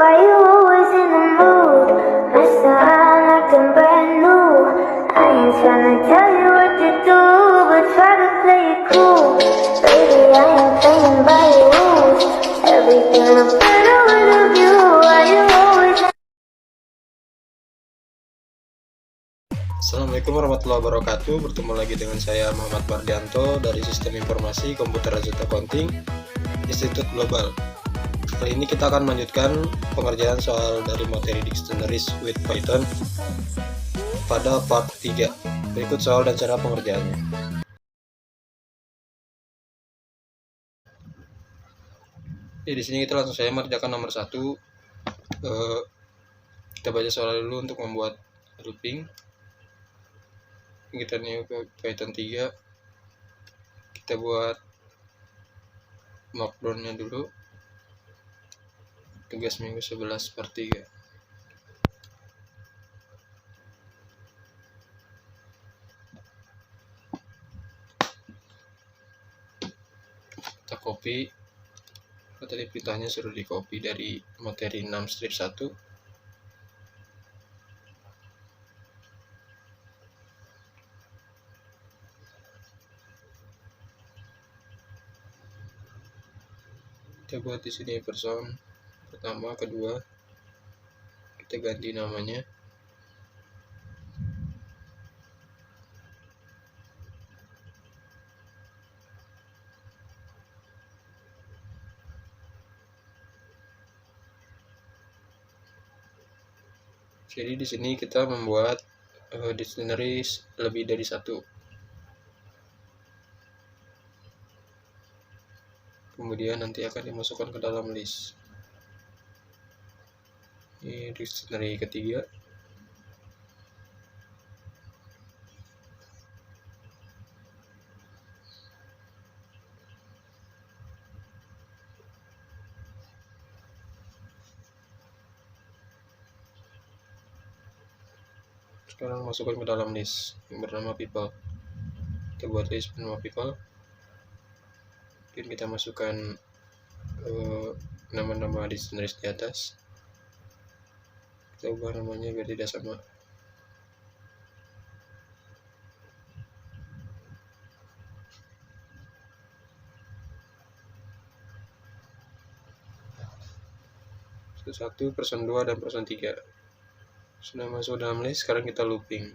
Why you always in the mood? Mess around acting brand new. I ain't tryna tell you what to do, but try to play it cool. Baby, I ain't playing by your rules. Everything looks better with a view. Why you always in Assalamualaikum warahmatullahi wabarakatuh. Bertemu lagi dengan saya Muhammad Mardianto dari Sistem Informasi Komputer Azut Accounting Institut Global. Kali ini kita akan melanjutkan pengerjaan soal dari materi Dictionaries with Python pada part 3. Berikut soal dan cara pengerjaannya. Di sini kita langsung saja mengerjakan nomor 1. Kita baca soal dulu untuk membuat looping. Kita new ke Python 3, kita buat markdown-nya dulu, tugas minggu 11 per 3. Kita copy, tadi perintahnya suruh di copy dari materi 6 strip 1. Kita buat di sini person pertama, kedua, kita ganti namanya. Jadi di sini kita membuat dictionaries lebih dari satu. Kemudian nanti akan dimasukkan ke dalam list. Ini dictionary ketiga. Sekarang masukkan ke dalam list yang bernama people. Kita buat list bernama people. Kemudian kita masukkan nama-nama dictionaries di atas. Kita ubah namanya biar tidak sama. Satu, person 2, dan person 3 sudah masuk dalam list. Sekarang kita looping.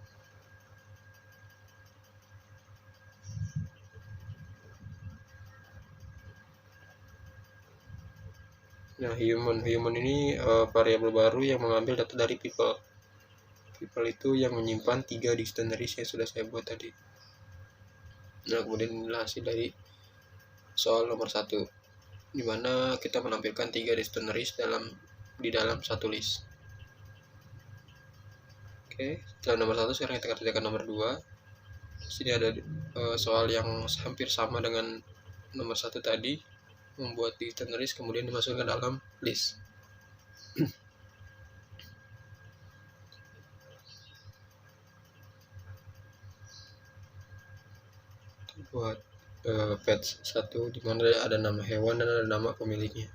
Nah, human ini variabel baru yang mengambil data dari people. People itu yang menyimpan 3 dictionaries yang sudah saya buat tadi. Nah, kemudian inilah hasil dari soal nomor 1, di mana kita menampilkan 3 dictionaries di dalam satu list. Oke, setelah nomor 1 sekarang kita kerjakan nomor 2. Di sini ada soal yang hampir sama dengan nomor 1 tadi, membuat dictionaries kemudian dimasukkan ke dalam list. Buat page 1 di mana ada nama hewan dan ada nama pemiliknya.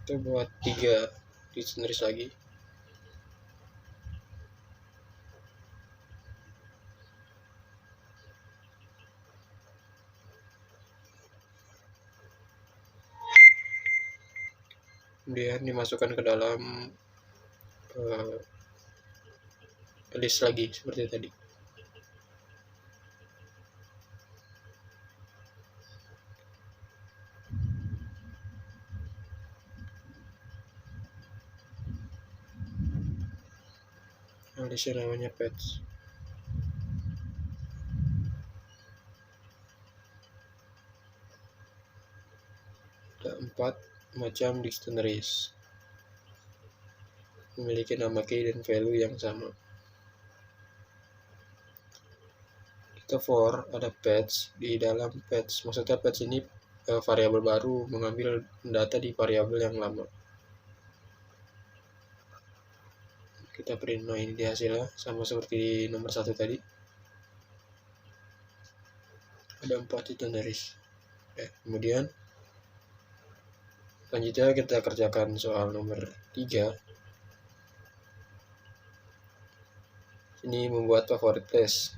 Kita buat 3 dictionaries lagi. Kemudian dimasukkan ke dalam list lagi seperti tadi. Listnya namanya pets. Ada 4. macam dictionaries memiliki nama key dan value yang sama. Kita for ada patch. Di dalam patch, maksudnya patch ini variabel baru mengambil data di variabel yang lama. Kita print. Nah, ini di hasilnya sama seperti di nomor 1 tadi. Ada 4 dictionaries. Kemudian selanjutnya kita kerjakan soal nomor 3. Ini membuat favorite place.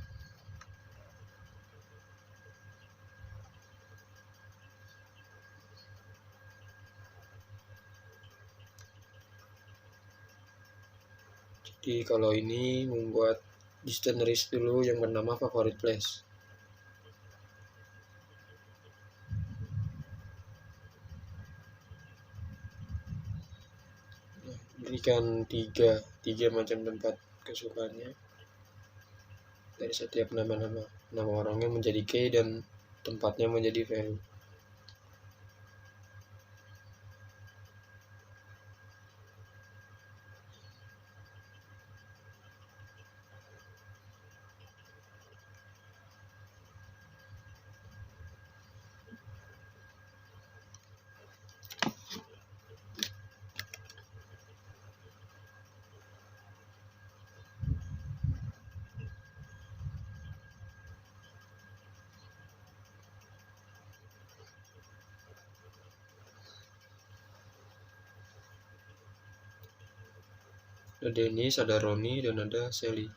Jadi kalau ini membuat dictionaries dulu yang bernama favorite place. Berikan tiga macam tempat kesukaannya dari setiap nama orangnya menjadi key dan tempatnya menjadi value. Ada Dennis, ada Roni, dan ada Sally.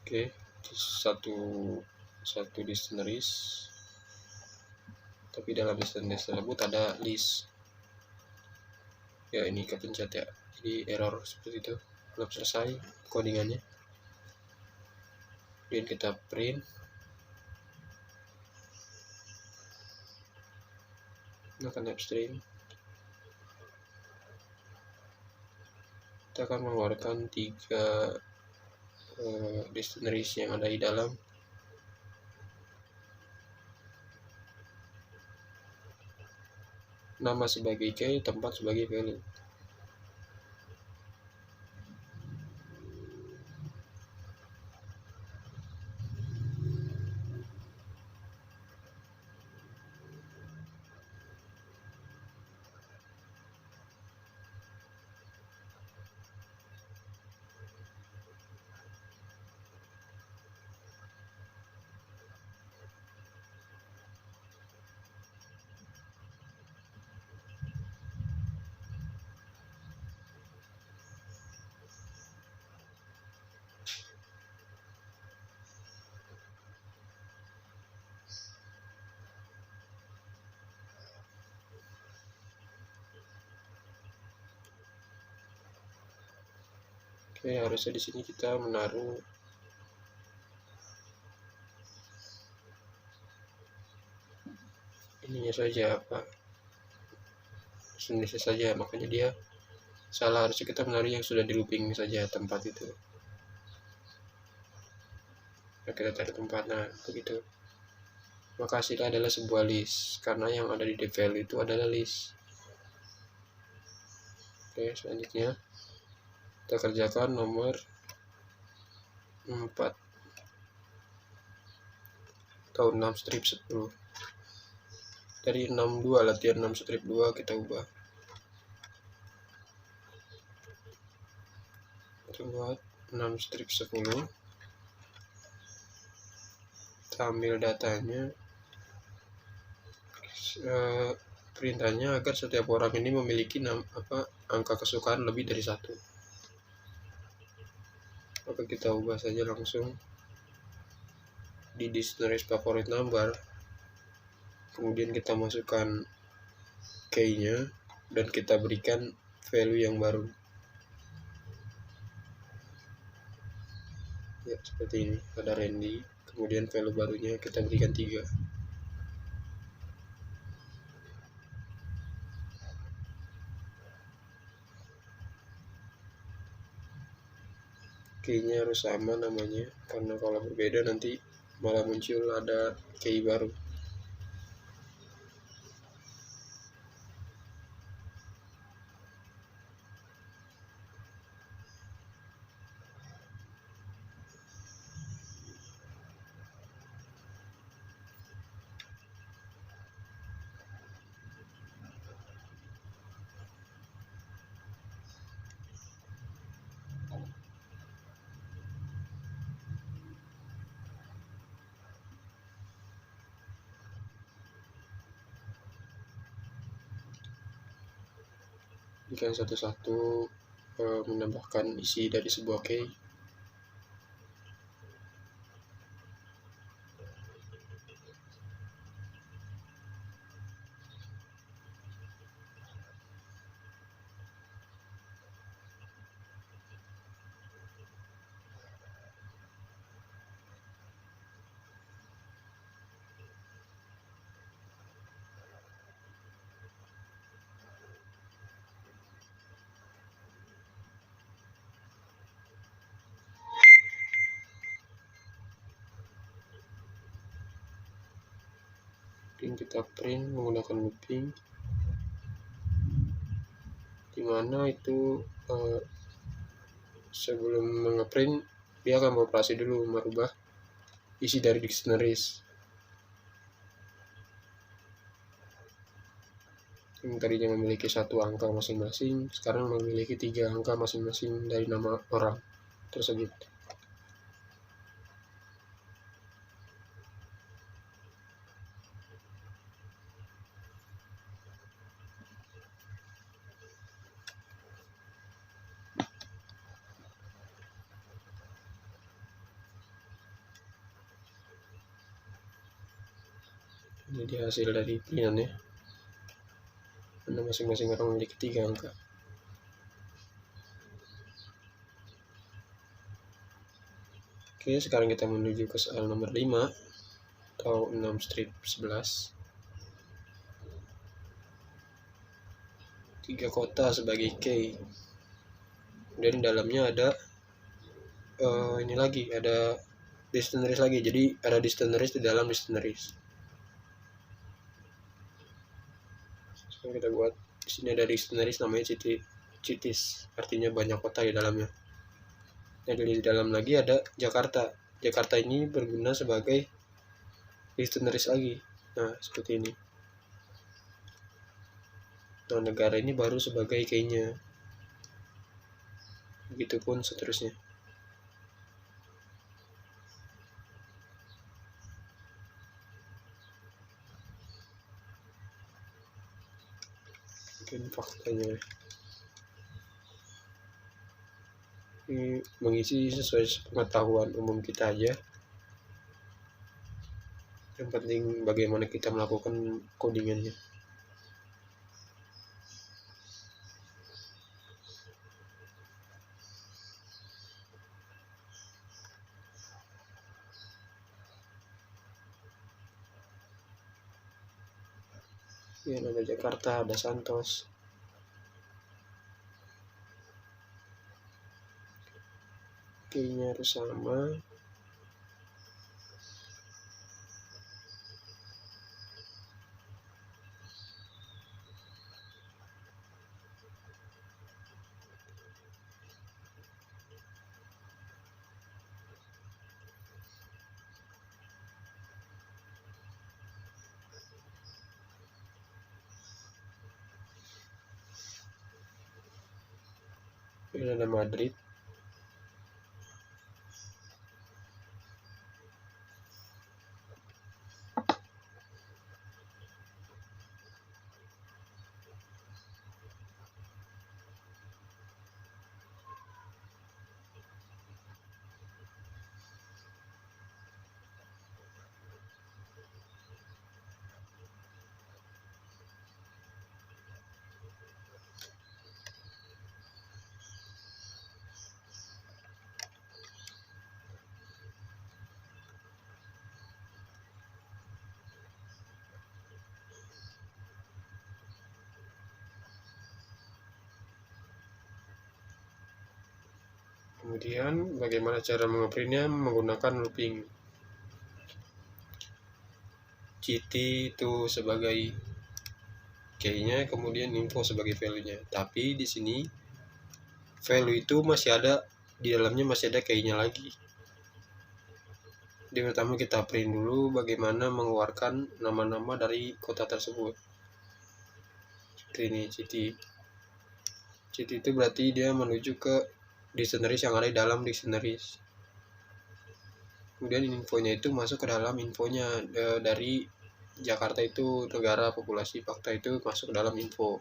Oke, satu dictionaries, tapi dalam dictionaries tersebut ada list. Ya, ini kepencet ya, jadi error seperti itu, belum selesai codingannya. Kemudian kita print. Gunakan upstream. Kita akan mengeluarkan 3 dictionaries yang ada di dalam. Nama sebagai key, tempat sebagai value. Oke, harusnya di sini kita menaruh ininya saja, jenisnya saja, makanya dia salah. Harusnya kita menaruh yang sudah di looping saja tempat itu. Nah, kita cari tempat. Nah, begitu. Maka hasilnya adalah sebuah list, karena yang ada di value itu adalah list. Oke, selanjutnya kita kerjakan nomor 4 atau 6 strip 10. Dari 62, latihan 6 strip 2 kita ubah. Kita buat 6 strip 10. Kita ambil datanya, perintahnya agar setiap orang ini memiliki angka kesukaan lebih dari 1. Maka kita ubah saja langsung di dictionaries favorite number. Kemudian kita masukkan key-nya dan kita berikan value yang baru. Ya, seperti ini. Ada Randy, kemudian value barunya kita berikan 3. key-nya harus sama namanya, karena kalau berbeda nanti malah muncul ada key baru. Jika satu-satu menambahkan isi dari sebuah key. Kita print menggunakan looping, dimana itu sebelum ngeprint dia akan beroperasi dulu merubah isi dari dictionaries. Yang tadinya memiliki 1 angka masing-masing, sekarang memiliki 3 angka masing-masing dari nama orang tersebut. Jadi hasil dari printannya, karena masing-masing orang memiliki 3 angka. Oke, sekarang kita menuju ke soal nomor 5 atau 6 strip 11. 3 kota sebagai key. Kemudian dalamnya ada ini lagi, ada dictionaries lagi. Jadi ada dictionaries di dalam dictionaries. Sekarang kita buat di sini ada dictionaries namanya cities, artinya banyak kota di dalamnya. Nah, di dalam lagi ada Jakarta. Jakarta ini berguna sebagai dictionaries lagi. Nah, seperti ini. Nah, negara ini baru sebagai key-nya. Begitupun seterusnya. Mungkin faktanya ini mengisi sesuai pengetahuan umum kita aja. Yang penting bagaimana kita melakukan codingannya. Ya, ada Jakarta, ada Santos. Kayaknya harus sama. Ini ada Madrid. Kemudian bagaimana cara mengeprintnya? Menggunakan looping. GT itu sebagai key-nya, kemudian info sebagai value-nya. Tapi di sini value itu masih ada di dalamnya, masih ada key-nya lagi. Jadi pertama kita print dulu bagaimana mengeluarkan nama-nama dari kota tersebut. Seperti ini, GT itu berarti dia menuju ke dictionaries yang ada di dalam dictionaries. Kemudian infonya itu masuk ke dalam infonya, dari Jakarta itu negara, populasi, fakta itu masuk ke dalam info.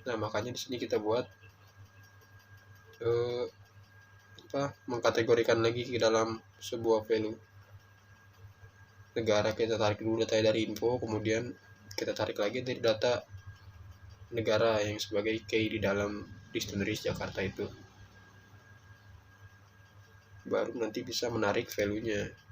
Nah, makanya di sini kita buat mengkategorikan lagi ke dalam sebuah value. Negara kita tarik dulu data dari info, kemudian kita tarik lagi dari data negara yang sebagai key di dalam dictionaries Jakarta itu. Baru nanti bisa menarik value-nya.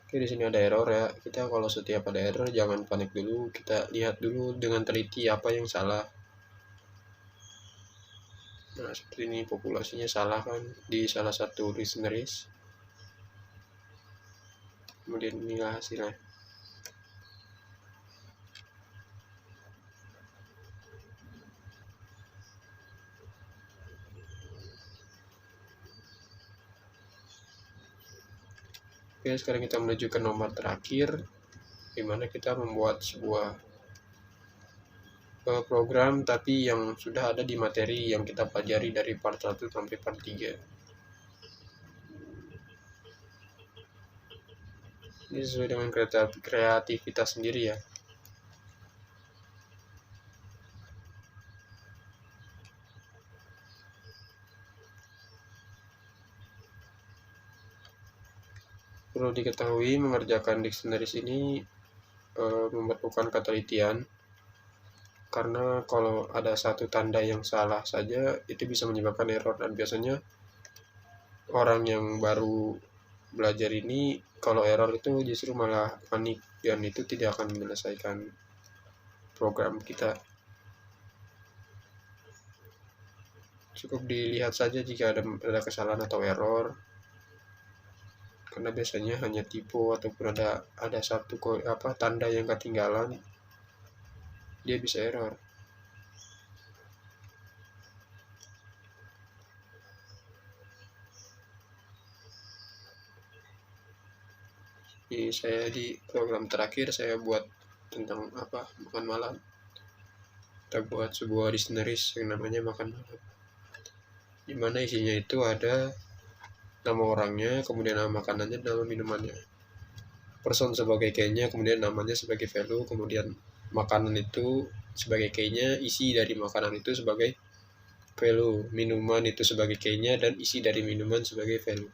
Oke, di sini ada error ya. Kita kalau setiap ada error jangan panik dulu, kita lihat dulu dengan teliti apa yang salah. Nah, seperti ini populasinya salah kan di salah satu dictionaries. Kemudian inilah hasilnya. Oke, sekarang kita menuju ke nomor terakhir, di mana kita membuat sebuah program tapi yang sudah ada di materi yang kita pelajari dari part 1 sampai part 3. Ini sesuai dengan kreativitas sendiri ya. Perlu diketahui mengerjakan dictionaries ini memerlukan ketelitian, karena kalau ada satu tanda yang salah saja itu bisa menyebabkan error, dan biasanya orang yang baru belajar ini kalau error itu justru malah panik dan itu tidak akan menyelesaikan program kita. Cukup dilihat saja jika ada kesalahan atau error, karena biasanya hanya tipe ataupun ada satu tanda yang ketinggalan, dia bisa error. Jadi saya di program terakhir saya buat tentang makan malam. Kita buat sebuah dictionaries yang namanya makan malam, dimana isinya itu ada nama orangnya, kemudian nama makanannya, nama minumannya, person sebagai key-nya, kemudian namanya sebagai value, kemudian makanan itu sebagai key-nya, isi dari makanan itu sebagai value, minuman itu sebagai key-nya, dan isi dari minuman sebagai value.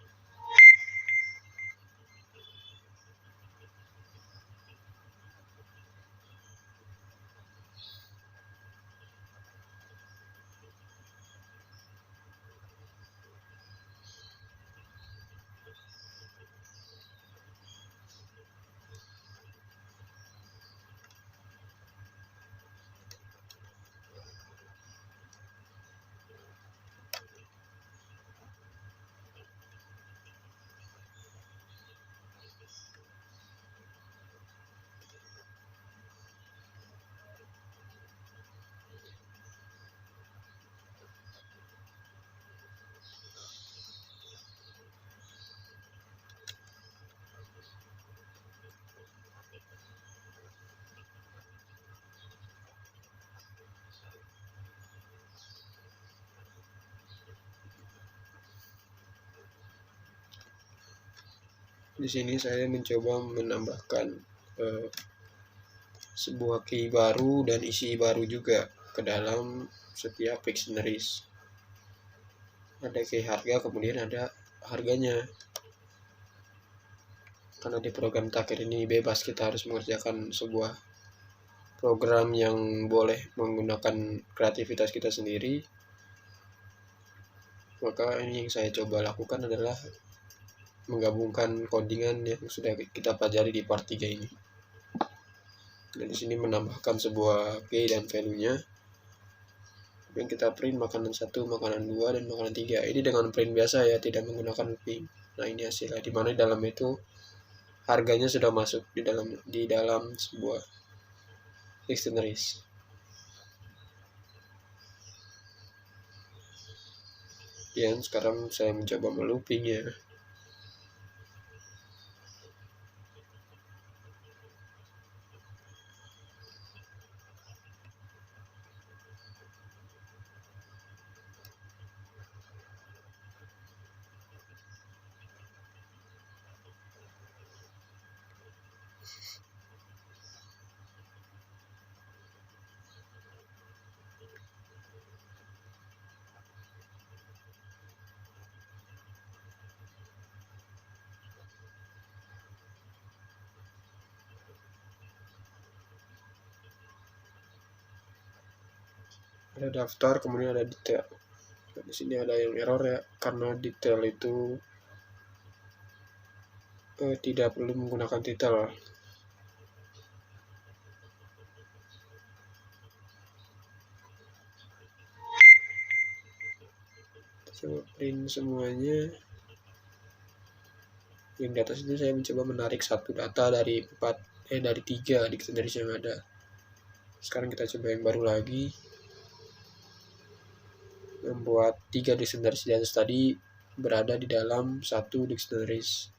Di sini saya mencoba menambahkan sebuah key baru dan isi baru juga ke dalam setiap dictionaries. Ada key harga, kemudian ada harganya. Karena di program Takir ini bebas, kita harus mengerjakan sebuah program yang boleh menggunakan kreativitas kita sendiri. Maka ini yang saya coba lakukan adalah menggabungkan codingan yang sudah kita pelajari di part 3 ini. Dan di sini menambahkan sebuah key dan value-nya. Kemudian kita print makanan 1, makanan 2, dan makanan 3. Ini dengan print biasa ya, tidak menggunakan looping. Nah, ini hasilnya, di mana di dalam itu harganya sudah masuk di dalam sebuah dictionaries. Dan sekarang saya mencoba meloopingnya. Ada daftar, kemudian ada detail. Nah, di sini ada yang error ya, karena detail itu tidak perlu menggunakan titel. Coba print semuanya. Yang di atas itu saya mencoba menarik satu data dari 3 dictionaries yang ada. Sekarang kita coba yang baru lagi, membuat 3 dictionaries di atas tadi berada di dalam satu dictionaries.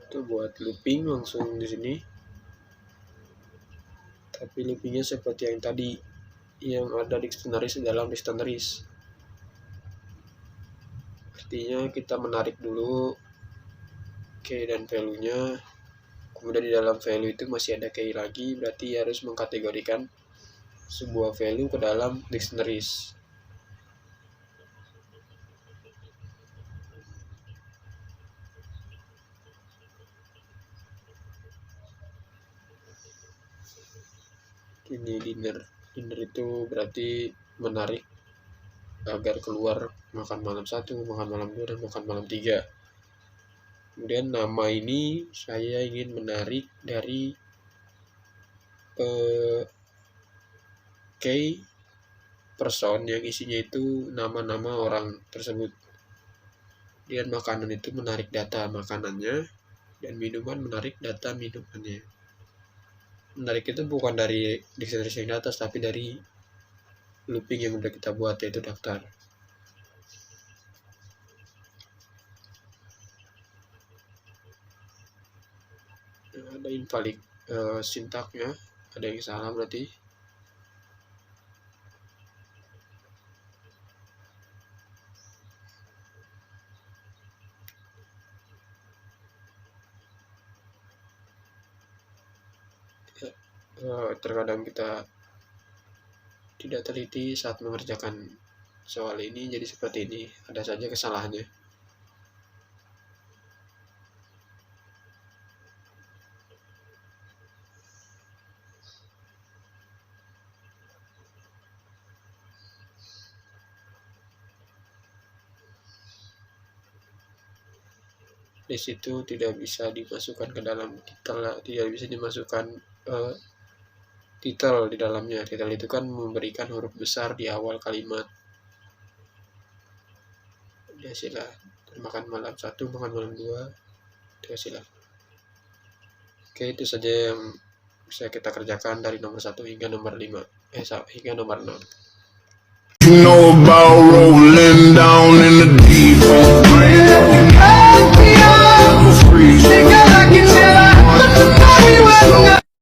Itu buat looping langsung di sini. Tapi loopingnya seperti yang tadi, yang ada dictionaries di dalam dictionaries. Artinya kita menarik dulu key dan value-nya. Kemudian di dalam value itu masih ada key lagi, berarti harus mengkategorikan sebuah value ke dalam dictionaries. Ini dinner itu berarti menarik agar keluar makan malam 1, makan malam 2, dan makan malam 3. Kemudian nama ini saya ingin menarik dari key person yang isinya itu nama-nama orang tersebut. Dan makanan itu menarik data makanannya, dan minuman menarik data minumannya. Menarik itu bukan dari dictionary yang di atas, tapi dari looping yang udah kita buat, yaitu daftar. Nah, ada invalid sintaknya, ada yang salah berarti. Terkadang kita tidak teliti saat mengerjakan soal ini, jadi seperti ini, ada saja kesalahannya. Di situ tidak bisa dimasukkan ke dalam titel, tidak bisa dimasukkan titel di dalamnya. Titel itu kan memberikan huruf besar di awal kalimat. Ya sila, makan malam 1, makan malam 2, ya sila. Oke, itu saja yang bisa kita kerjakan dari nomor 1 hingga nomor 5. hingga nomor 6. You know about rolling down in the deep end.